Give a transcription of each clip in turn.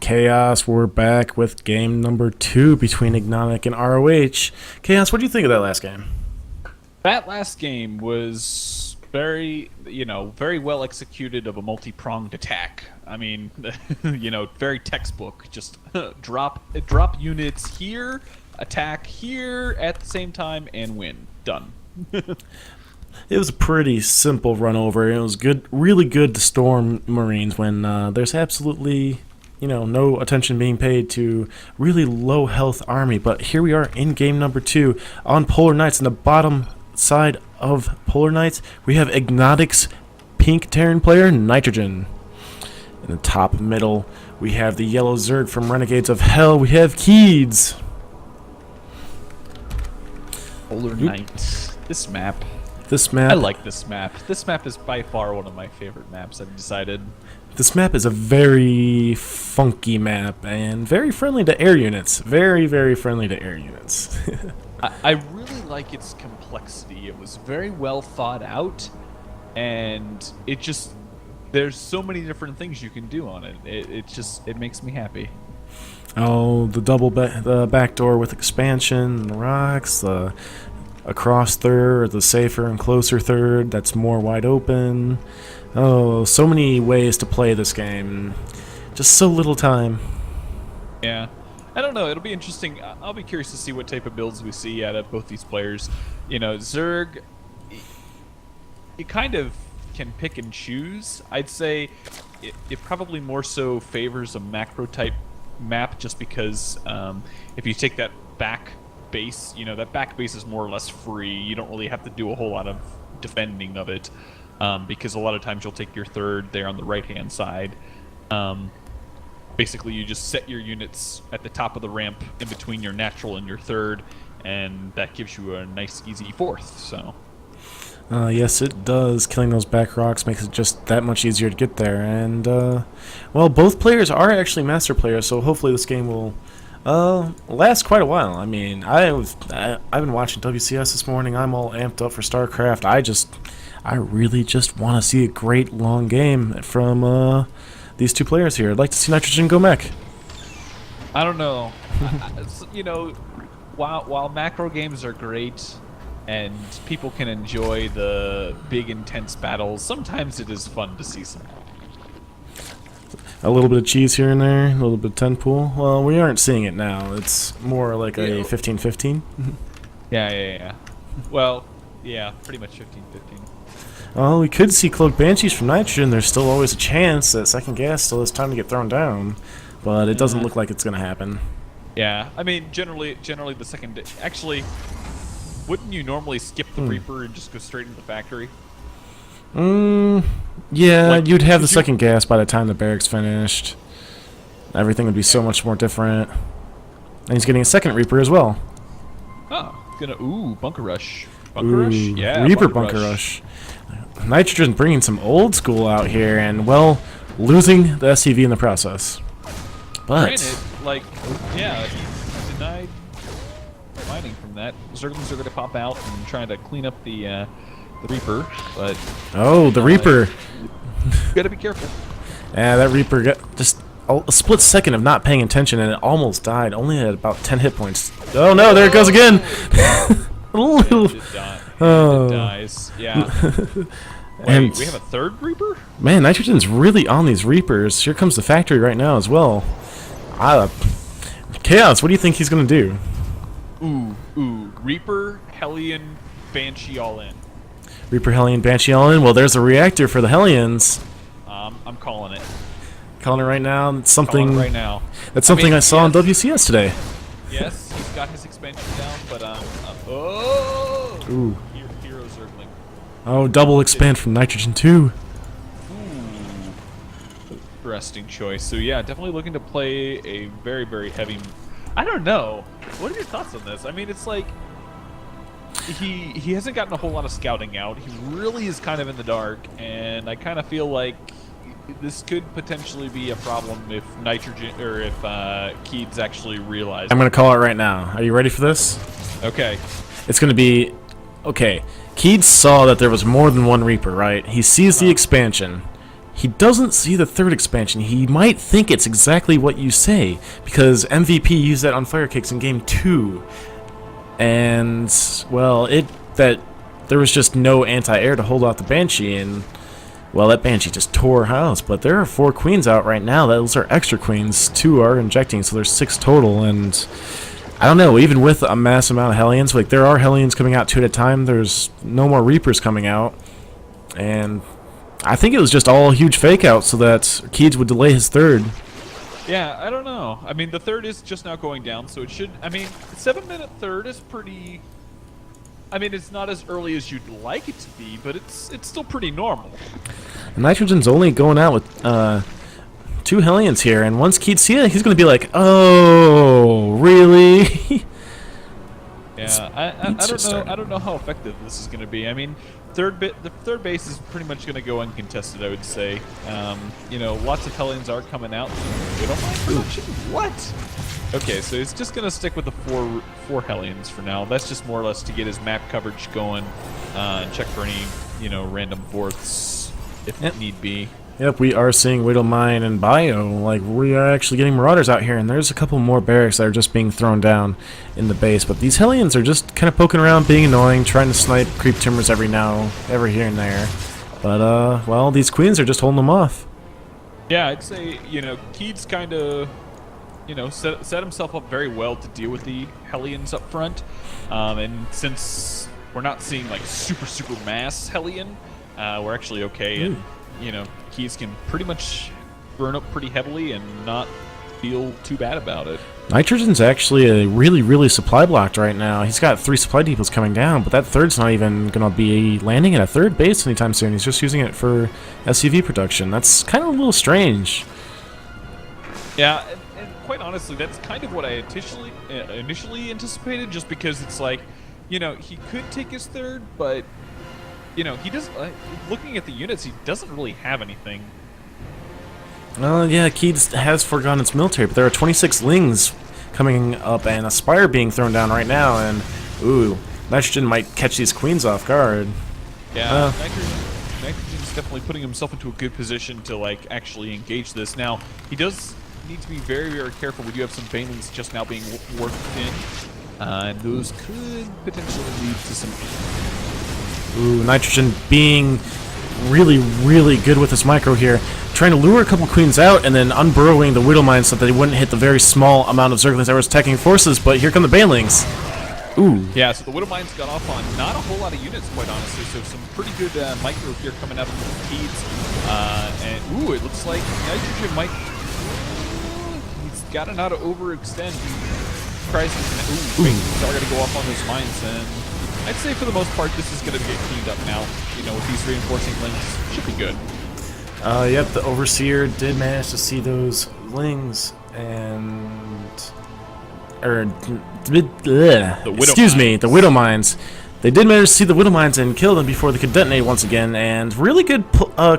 Cha0S, we're back with game number 2 between Ignotiq and RoH. Cha0S, what do you think of that last game? That last game was very, very well executed of a multi-pronged attack. I mean, very textbook. Just drop units here, attack here at the same time, and win. Done. It was a pretty simple run over. It was good, really good to storm Marines when there's absolutely, no attention being paid to really low health army. But here we are in game number 2 on Polar Knights. On the bottom side of Polar Knights, we have Ignotiq's pink Terran player, Nitrogen. In the top middle, we have the yellow Zerg from Renegades of Hell. We have RoHKieds. Polar Knights. This map. I like this map. This map is by far one of my favorite maps, I've decided. This map is a very funky map and very friendly to air units. Very, very friendly to air units. I really like its complexity. It was very well thought out, and there's so many different things you can do on it. It makes me happy. Oh, the back door with expansion, the rocks, the across third, the safer and closer third that's more wide open. Oh, so many ways to play this game. Just so little time. Yeah. I don't know, it'll be interesting. I'll be curious to see what type of builds we see out of both these players. Zerg, you kind of can pick and choose. I'd say it probably more so favors a macro type map just because if you take that back base, that back base is more or less free. You don't really have to do a whole lot of defending of it because a lot of times you'll take your third there on the right hand side. Basically you just set your units at the top of the ramp in between your natural and your third, and that gives you a nice easy fourth. So yes, it does. Killing those back rocks makes it just that much easier to get there. And well, both players are actually master players, so hopefully this game will last quite a while. I mean, I've been watching WCS this morning. I'm all amped up for Starcraft. I really just want to see a great long game from these two players here. I'd like to see Nitrogen go mech. I don't know. While macro games are great and people can enjoy the big intense battles, sometimes it is fun to see some. A little bit of cheese here and there, a little bit of 10 pool. Well, we aren't seeing it now. It's more like a 15-15. Yeah. Well, yeah, pretty much 15-15. Well, we could see Cloaked Banshees from Nitrogen. There's still always a chance that second gas still has time to get thrown down, but it doesn't look like it's going to happen. Yeah, I mean, generally the second... Actually, wouldn't you normally skip the Reaper and just go straight into the factory? Yeah, you'd have the second gas by the time the barracks finished. Everything would be so much more different. And he's getting a second Reaper as well. Oh, Bunker Rush. Bunker Rush? Yeah, Reaper Bunker Rush. Nitrogen bringing some old school out here and, well, losing the SCV in the process. But granted, he denied mining from that. Zerglings are going to pop out and trying to clean up the Reaper, but the Reaper. You gotta be careful. Yeah, that Reaper got just a split second of not paying attention and it almost died. Only at about 10 hit points. Oh no, there it goes again. It dies. Yeah. Wait, we have a third Reaper? Man, Nitrogen's really on these Reapers. Here comes the factory right now as well. Cha0S, what do you think he's gonna do? Reaper, Hellion, Banshee all in. Reaper, Hellion, Banshee all in. Well, there's a reactor for the Hellions. I'm calling it. Calling it right now. It's something. Right now. That's something I saw on WCS today. Yes, he's got his expansion down, but Ooh. Hero Zergling. Oh, double expand from Nitrogen 2. Interesting choice. So yeah, definitely looking to play a very, very heavy. I don't know. What are your thoughts on this? I mean, it's like he hasn't gotten a whole lot of scouting out. He really is kind of in the dark, and I kind of feel like this could potentially be a problem if Nitrogen or if RoHKieds actually realize. I'm gonna call it right now. Are you ready for this? Okay. It's gonna be okay. RoHKieds saw that there was more than one Reaper, right? He sees the expansion. he doesn't see the third expansion. He might think it's exactly what you say, because MVP used that on Fire Kicks in Game 2. And, well, there was just no anti-air to hold off the Banshee, and, well, that Banshee just tore house. But there are 4 queens out right now. Those are extra queens. 2 are injecting, so there's 6 total, and I don't know, even with a mass amount of Hellions, like, there are Hellions coming out 2 at a time. There's no more Reapers coming out, and I think it was just all a huge fake out so that RoHKieds would delay his third. Yeah, I don't know. I mean, the third is just now going down, so it should... I mean, 7-minute third is pretty... I mean, it's not as early as you'd like it to be, but it's still pretty normal. Nitrogen's only going out with 2 Hellions here, and once RoHKieds see it, he's going to be like, oh, really? Yeah, I don't know how effective this is going to be. I mean, the third base is pretty much going to go uncontested, I would say. You know, lots of Hellions are coming out. We don't mind production. What? Okay, so he's just going to stick with the four Hellions for now. That's just more or less to get his map coverage going and check for any, you know, random fourths if need be. Yep, we are seeing Widowmine and Bio. Like, we are actually getting Marauders out here, and there's a couple more barracks that are just being thrown down in the base. But these Hellions are just kind of poking around, being annoying, trying to snipe creep tumors every here and there. But, well, these queens are just holding them off. Yeah, I'd say, you know, RoHKieds kind of, you know, set himself up very well to deal with the Hellions up front. And since we're not seeing, like, super mass Hellion, we're actually okay. And, you know, RoHKieds can pretty much burn up pretty heavily and not feel too bad about it. Nitrogen's actually a really supply blocked right now. He's got 3 supply depots coming down, but that third's not even going to be landing at a third base anytime soon. He's just using it for SCV production. That's kind of a little strange. Yeah, and quite honestly, that's kind of what I initially anticipated, just because it's like, you know, he could take his third, but you know, he doesn't. Looking at the units, he doesn't really have anything. Yeah, RoHKieds has forgone its military, but there are 26 Lings coming up and a Spire being thrown down right now, and ooh, Nitrogen might catch these queens off guard. Yeah, Nitrogen's definitely putting himself into a good position to like actually engage this. Now, he does need to be very careful. We do have some Banelings just now being worked in, and those could potentially lead to some. Ooh, Nitrogen being really good with his micro here, trying to lure a couple queens out and then unburrowing the Widowmine so that they wouldn't hit the very small amount of Zerglings that were attacking forces, but here come the Banelings. Ooh. Yeah, so the Widowmine's got off on not a whole lot of units, quite honestly, so some pretty good micro here coming out of the RoHKieds. And, ooh, it looks like Nitrogen might... he's got to not overextend. Crisis. Ooh, he's already go off on those mines, and I'd say for the most part this is going to get cleaned up now. You know, with these reinforcing Lings, should be good. Yep, the Overseer did manage to see those Lings and... excuse me, the Widowmines. They did manage to see the Widowmines and kill them before they could detonate once again, and really good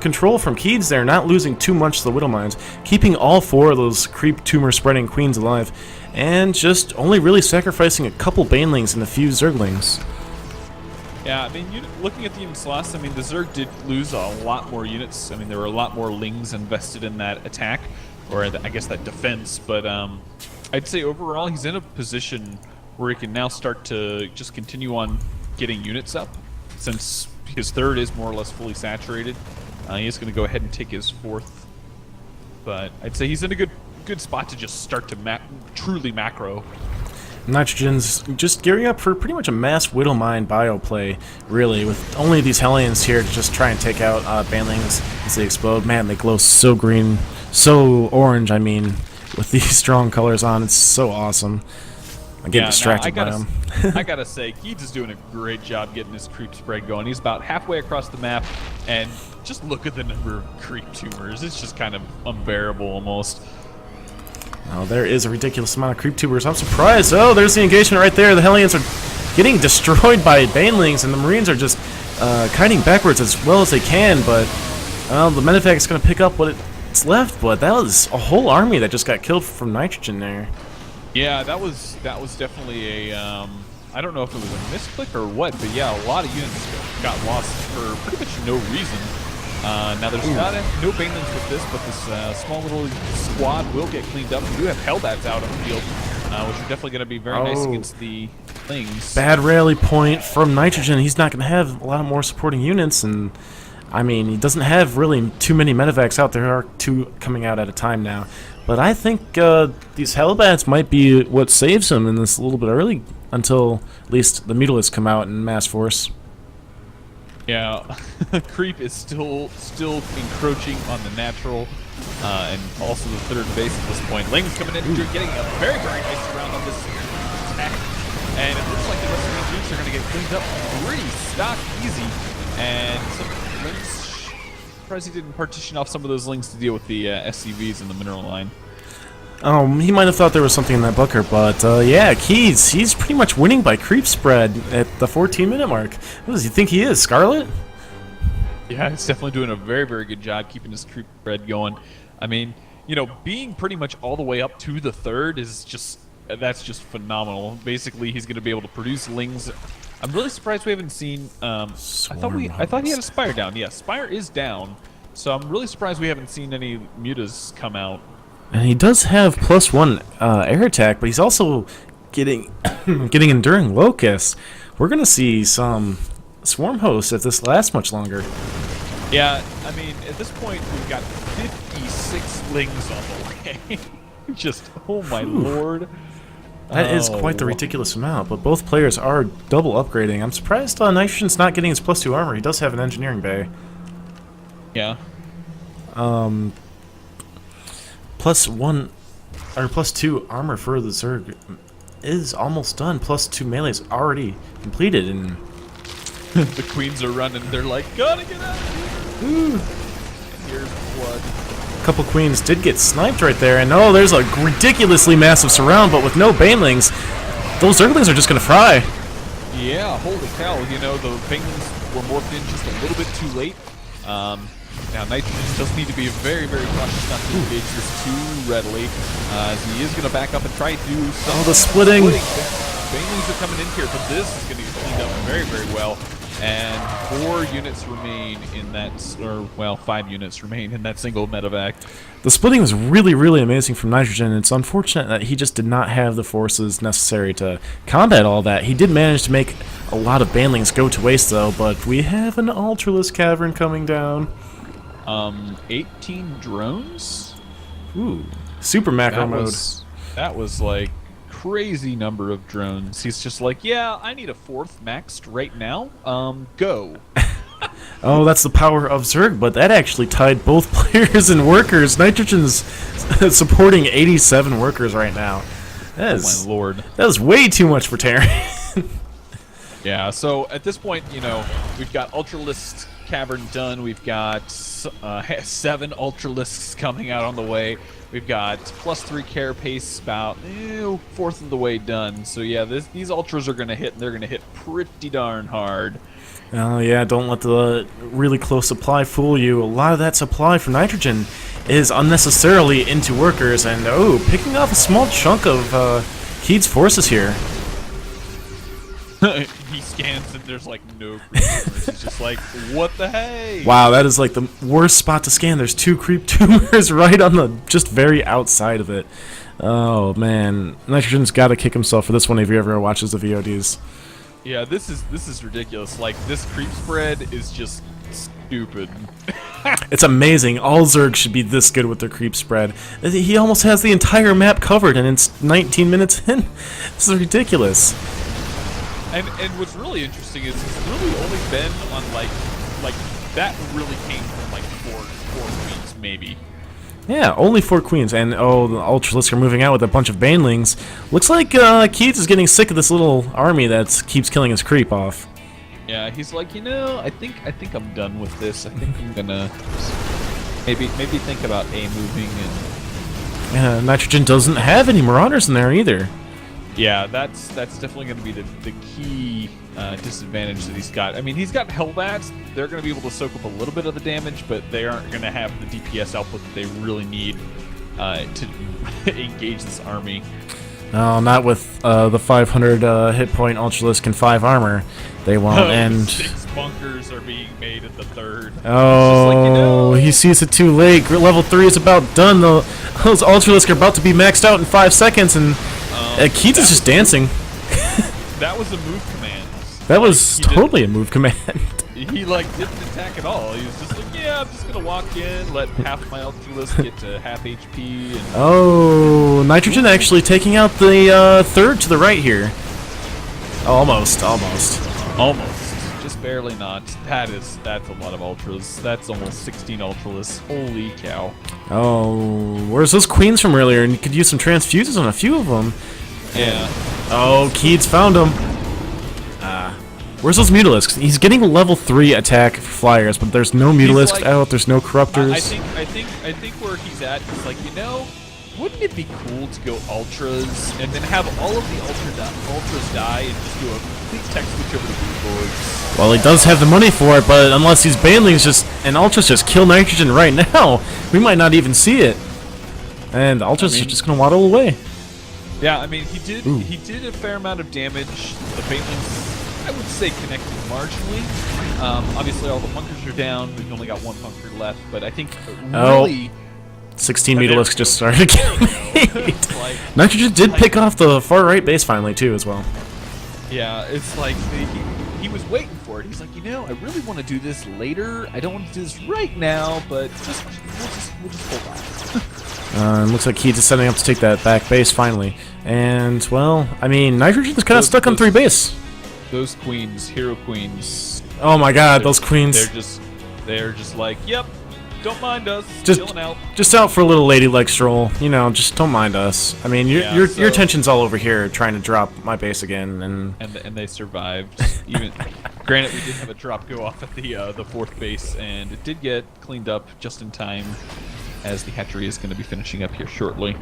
control from RoHKieds there, not losing too much to the Widowmines, keeping all 4 of those creep tumor spreading queens alive, and just only really sacrificing a couple Banelings and a few Zerglings. Yeah, I mean, looking at the units lost, I mean, the Zerg did lose a lot more units. I mean, there were a lot more Lings invested in that attack, or I guess that defense, but I'd say overall he's in a position where he can now start to just continue on getting units up, since his third is more or less fully saturated. He is going to go ahead and take his 4th, but I'd say he's in a good spot to just start to truly macro. Nitrogen's just gearing up for pretty much a mass Widowmine bio play, really, with only these Hellions here to just try and take out Banelings as they explode. Man, they glow so green, so orange, I mean, with these strong colors on. It's so awesome. I get distracted by them. I gotta say, RoHKieds is doing a great job getting his creep spread going. He's about halfway across the map, and just look at the number of creep tumors. It's just kind of unbearable almost. Oh, there is a ridiculous amount of creep tubers. I'm surprised. Oh, there's the engagement right there. The Hellions are getting destroyed by Banelings, and the Marines are just kiting backwards as well as they can. But the Medivac is going to pick up what it's left. But that was a whole army that just got killed from Nitrogen there. Yeah, that was definitely a. I don't know if it was a misclick or what, but yeah, a lot of units got lost for pretty much no reason. Now there's no banelings with this, but this small little squad will get cleaned up. We do have Hellbats out on the field, which are definitely going to be very nice against the Lings. Bad rally point from Nitrogen. He's not going to have a lot of more supporting units, and I mean, he doesn't have really too many medevacs out. There are 2 coming out at a time now. But I think these Hellbats might be what saves him in this a little bit early, until at least the Mutalisks come out in mass force. Yeah, Creep is still encroaching on the natural, and also the third base at this point. Ling's coming in, getting a very nice round on this attack, and it looks like the rest of the units are going to get cleaned up pretty stock easy. And some Lings, surprised he didn't partition off some of those Lings to deal with the SCVs in the mineral line. He might have thought there was something in that bunker, but yeah, Keys, he's pretty much winning by creep spread at the 14-minute mark. What does he think he is, Scarlet? Yeah, he's definitely doing a very good job keeping his creep spread going. I mean, you know, being pretty much all the way up to the third is that's just phenomenal. Basically, he's going to be able to produce Lings. I'm really surprised we haven't seen. I thought he had a Spire down. Yeah, Spire is down, so I'm really surprised we haven't seen any Mutas come out. And he does have +1 air attack, but he's also getting Enduring Locust. We're going to see some Swarm Hosts if this lasts much longer. Yeah, I mean, at this point, we've got 56 Lings on the way. Just, oh my lord. That is quite the ridiculous amount, but both players are double upgrading. I'm surprised Nitrogen's not getting his +2 armor. He does have an engineering bay. Yeah. +1 or +2 armor for the Zerg is almost done. +2 melee is already completed, and the queens are running. They're like, gotta get out of here. Ooh. And here's blood. A couple queens did get sniped right there, and oh, there's a ridiculously massive surround, but with no banelings, those Zerglings are just gonna fry. Yeah, holy cow! You know, the banelings were morphed in just a little bit too late. Now, Nitrogen does need to be very cautious not to engage this too readily, as he is going to back up and try to do some. Oh, the splitting! Banelings are coming in here, but this is going to get cleaned up very well. And 4 units remain in that, or well, 5 units remain in that single medevac. The splitting was really amazing from Nitrogen. It's unfortunate that he just did not have the forces necessary to combat all that. He did manage to make a lot of banelings go to waste, though, but we have an Ultralisk Cavern coming down. 18 drones? Ooh. Super macro mode. That was like crazy number of drones. He's just like, yeah, I need a 4th maxed right now. Go. Oh, that's the power of Zerg, but that actually tied both players and workers. Nitrogen's supporting 87 workers right now. That is, oh my lord. That is way too much for Terran. Yeah, so at this point, you know, we've got Ultralisk Cavern done. We've got 7 Ultralisks coming out on the way. We've got +3 carapace about 1/4 of the way done. So yeah, these Ultras are going to hit, and they're going to hit pretty darn hard. Oh yeah, don't let the really close supply fool you. A lot of that supply from Nitrogen is unnecessarily into workers, and oh, picking off a small chunk of Keeds' forces here. He scans and there's like no creep. He's just like, what the hey? Wow, that is like the worst spot to scan. There's 2 creep tumors right on the just very outside of it. Oh man, Nitrogen's got to kick himself for this one if he ever watches the VODs. Yeah, this is ridiculous. Like, this creep spread is just stupid. It's amazing. All Zerg should be this good with their creep spread. He almost has the entire map covered, and it's 19 minutes in. This is ridiculous. And what's really interesting is it's really only been on like that really came from like four queens maybe. Yeah, only 4 queens, and oh, the Ultralisks are moving out with a bunch of banelings. Looks like Keats is getting sick of this little army that keeps killing his creep off. Yeah, he's like, you know, I think I'm done with this. I think I'm gonna maybe think about moving and. Yeah, Nitrogen doesn't have any Marauders in there either. Yeah, that's definitely going to be the key disadvantage that he's got. I mean, he's got Hellbats. They're going to be able to soak up a little bit of the damage, but they aren't going to have the DPS output that they really need to engage this army. Oh, not with the 500 hit point Ultralisk and 5 armor. They won't. And 6 bunkers are being made at the 3rd. oh, he sees it too late. Level 3 is about done. Those Ultralisk are about to be maxed out in 5 seconds, and iqG is just dancing. That was a move command. That was totally a move command. He like didn't attack at all. He was just like, yeah, I'm just gonna walk in, let half my Ultralisk get to half HP. And Oh, Nitrogen actually taking out the 3rd to the right here. Almost. Just barely not. That's a lot of ultras. That's almost 16 ultras. Holy cow. Oh, where's those queens from earlier? And you could use some transfuses on a few of them. Yeah. Oh, iqG's found him. Where's those Mutalisks? He's getting level 3 attack for flyers, but there's no Mutalisks out. There's no Corruptors. I think where he's at is like, wouldn't it be cool to go ultras and then have all of the ultras die and just do a complete tech switch over to blue boards? Well, he does have the money for it, but unless these banelings and ultras just kill Nitrogen right now, we might not even see it. And the ultras are just gonna waddle away. Yeah, I mean, he did a fair amount of damage. The banelings, I would say, connected marginally. Obviously, all the bunkers are down. We've only got 1 bunker left, but I think really. 16 Mutalisks just started getting made. Nitrogen did pick off the far right base finally too, as well. Yeah, it's like he was waiting for it. He's like, I really want to do this later. I don't want to do this right now, but we'll just hold on. Looks like iqG is setting up to take that back base finally. And well, I mean, Nitrogen's kind of stuck on 3 base. Those queens, hero queens. Oh my God, those queens! They're just like, yep. Don't mind us. Chilling out. Just out for a little ladylike stroll. Just don't mind us. I mean, your attention's all over here, trying to drop my base again, and they survived. Even granted, we did have a drop go off at the 4th base, and it did get cleaned up just in time, as the hatchery is going to be finishing up here shortly.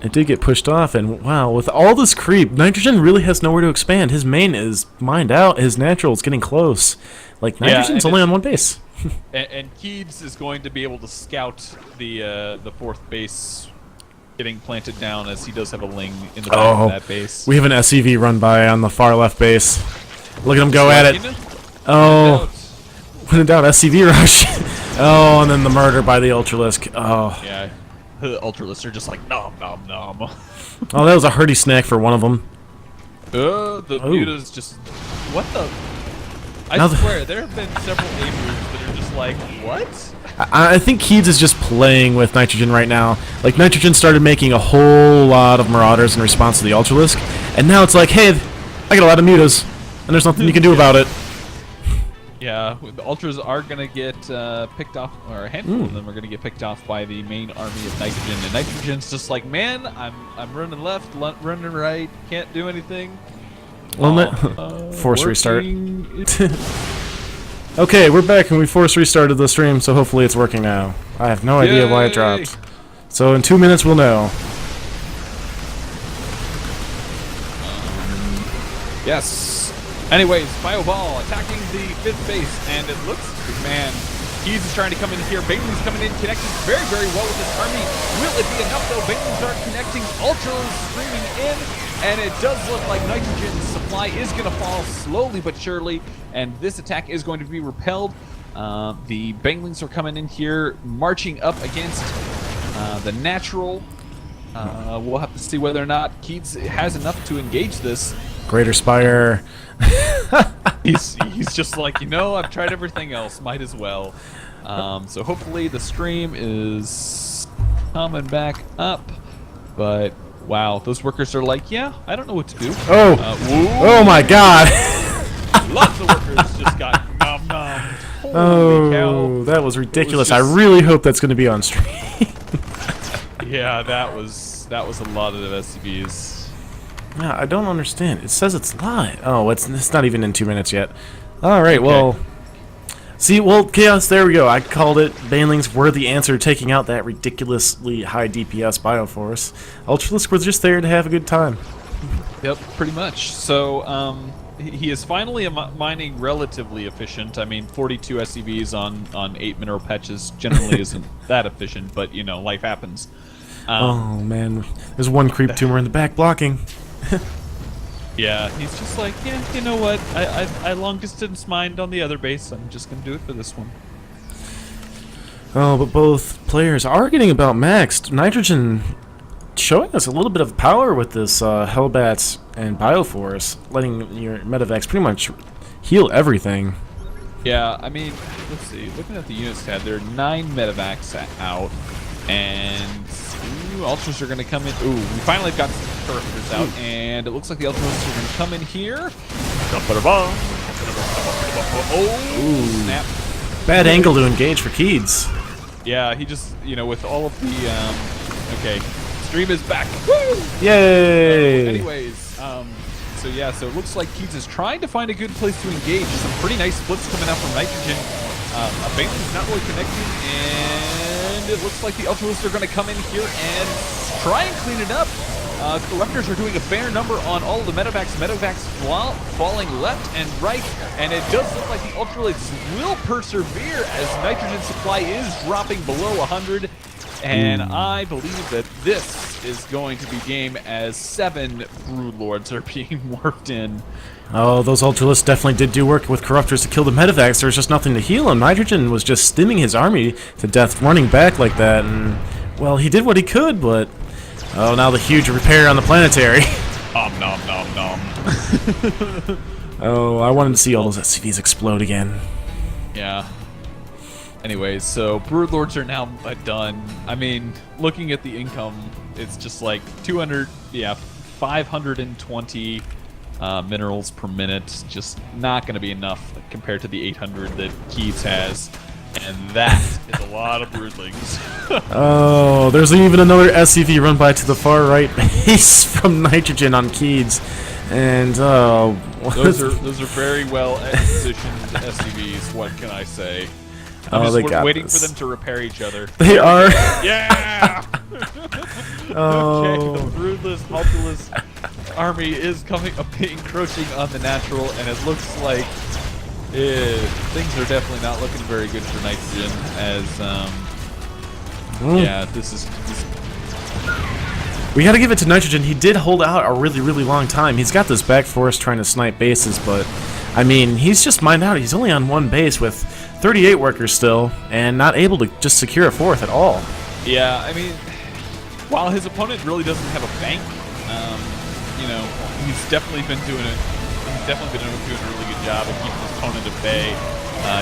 It did get pushed off, and wow, with all this creep, Nitrogen really has nowhere to expand. His main is mined out. His natural is getting close. Like Nitrogen's only on 1 base. And iqG is going to be able to scout the 4th base getting planted down, as he does have a ling in the back of that base. We have an SCV run by on the far left base. Look at him go at it. Oh, when in doubt, SCV rush. Oh, and then the murder by the Ultralisk. Oh. Yeah, the Ultralisks are just like nom nom nom. Oh, that was a hearty snack for one of them. The Muta's just what the. I swear, there have been several A-moves that are just like, what? I think iqG is just playing with Nitrogen right now. Like, Nitrogen started making a whole lot of Marauders in response to the Ultralisk, and now it's like, hey, I got a lot of Mutas, and there's nothing you can do about it. Yeah, the Ultras are going to get picked off, or a handful of them are going to get picked off by the main army of Nitrogen, and Nitrogen's just like, man, I'm running left, running right, can't do anything. Well, force restart. Okay, we're back and we force restarted the stream, so hopefully it's working now. I have no idea why it dropped. So in 2 minutes we'll know. Yes. Anyways, Bioball attacking the 5th base, and it looks, man, iqG is trying to come in here. Bailey's coming in, connecting very, very well with this army. Will it be enough, though? Bailey's are connecting, Ultras streaming in, and it does look like Nitrogen's supply is going to fall slowly but surely, and this attack is going to be repelled. The Banglings are coming in here, marching up against the natural. We'll have to see whether or not iqG has enough to engage this. Greater Spire. He's just like, I've tried everything else, might as well. So hopefully the stream is coming back up, but wow, those workers are like, yeah, I don't know what to do. Oh my God! Lots of workers just got nom nom. Holy cow. That was ridiculous. I really hope that's going to be on stream. Yeah, that was a lot of the SCVs. Yeah, I don't understand. It says it's live. Oh, it's not even in 2 minutes yet. All right, well. See, Chaos, there we go. I called it. Banelings were the answer, taking out that ridiculously high DPS Bioforce. Ultralisk was just there to have a good time. Yep, pretty much. So, he is finally mining relatively efficient. I mean, 42 SCVs on 8 mineral patches generally isn't that efficient, but, life happens. Oh man, there's one creep tumor in the back blocking. Yeah, he's just like, yeah, you know what? I long distance mined on the other base. I'm just gonna do it for this one. Oh, but both players are getting about maxed. Nitrogen showing us a little bit of power with this Hellbats and Bioforce, letting your medevacs pretty much heal everything. Yeah, I mean, let's see. Looking at the units tab, there are 9 medevacs out, and ultras are going to come in. Ooh, we finally got some characters out, and it looks like the ultras are going to come in here. Oh, snap. Bad angle to engage for Keeds. Yeah, he just, you know, with all of the, okay, stream is back. Woo! Yay! Anyways, so yeah, so it looks like Keeds is trying to find a good place to engage. Some pretty nice splits coming out from Nitrogen. Bailey's not really connecting, and it looks like the Ultralists are going to come in here and try and clean it up. Corruptors are doing a fair number on all of the medevacs. Medevacs falling left and right, and it does look like the Ultralists will persevere as Nitrogen supply is dropping below 100. And I believe that this is going to be game as 7 Broodlords are being morphed in. Oh, those Ultralists definitely did do work with Corruptors to kill the medevacs. There was just nothing to heal him. Nitrogen was just stimming his army to death, running back like that, and, well, he did what he could, but... Oh, now the huge repair on the planetary. Nom nom nom. Oh, I wanted to see all those SCVs explode again. Yeah. Anyways, so Broodlords are now done. I mean, looking at the income, it's just like 520 minerals per minute. Just not going to be enough compared to the 800 that Keeds has. And that is a lot of broodlings. Oh, there's even another SCV run by to the far right base from Nitrogen on Keeds. And, those are very well positioned SCVs, what can I say? I'm just waiting for them to repair each other. They are. Yeah! Oh. Okay, the Broodless, Ultraless army is encroaching on the natural, and it looks like things are definitely not looking very good for Nitrogen, as, yeah, this is... We gotta give it to Nitrogen. He did hold out a really, really long time. He's got this back force trying to snipe bases, but, I mean, he's just mined out. He's only on one base with 38 workers still, and not able to just secure a fourth at all. Yeah, I mean, while his opponent really doesn't have a bank, you know, he's definitely been doing a really good job of keeping his opponent at bay.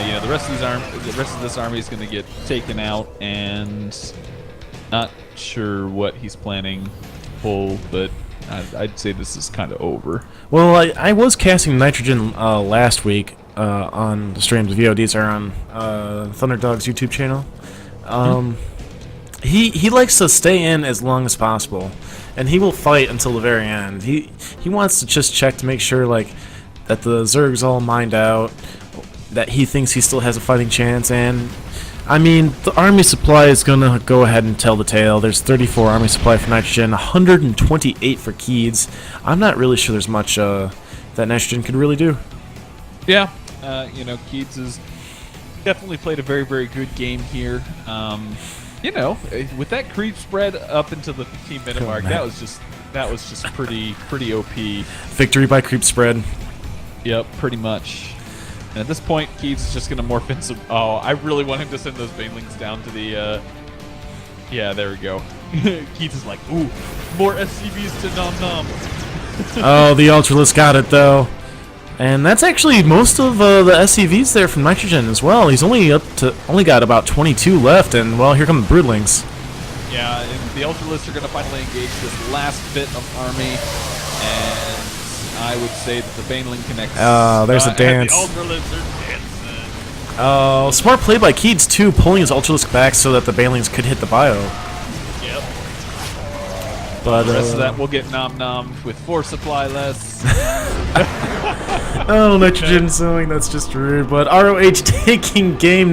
You know, the rest of this army is going to get taken out, and not sure what he's planning to pull, but I'd say this is kind of over. Well, I was casting Nitrogen last week on the streams. VODs are on Thunderdog's YouTube channel. He likes to stay in as long as possible, and he will fight until the very end. He wants to just check to make sure like that the Zerg's all mined out, that he thinks he still has a fighting chance, and I mean the army supply is gonna go ahead and tell the tale. There's 34 army supply for Nitrogen, 128 for Keeds. I'm not really sure there's much that Nitrogen could really do. Yeah, you know, Keeds has definitely played a very, very good game here. You know, with that creep spread up into the 15-minute mark, that was just pretty OP. Victory by creep spread. Yep, pretty much. And at this point, Keeds is just going to morph in some... Oh, I really want him to send those banelings down to the... Yeah, there we go. Keeds is like, ooh, more SCVs to nom nom. Oh, the Ultralisk got it, though. And that's actually most of the SCVs there from Nitrogen as well. He's only got about 22 left, and well, here come the Broodlings. Yeah, and the Ultralists are going to finally engage this last bit of army, and I would say that the Baneling connects. Oh, there's a dance. The Ultralists are dancing. Oh, smart play by Keeds too, pulling his Ultralisk back so that the Banelings could hit the bio. Yep. But the rest of that we'll get nom nom with 4 supply less. Oh, Nitrogen sewing, that's just rude. But RoH taking game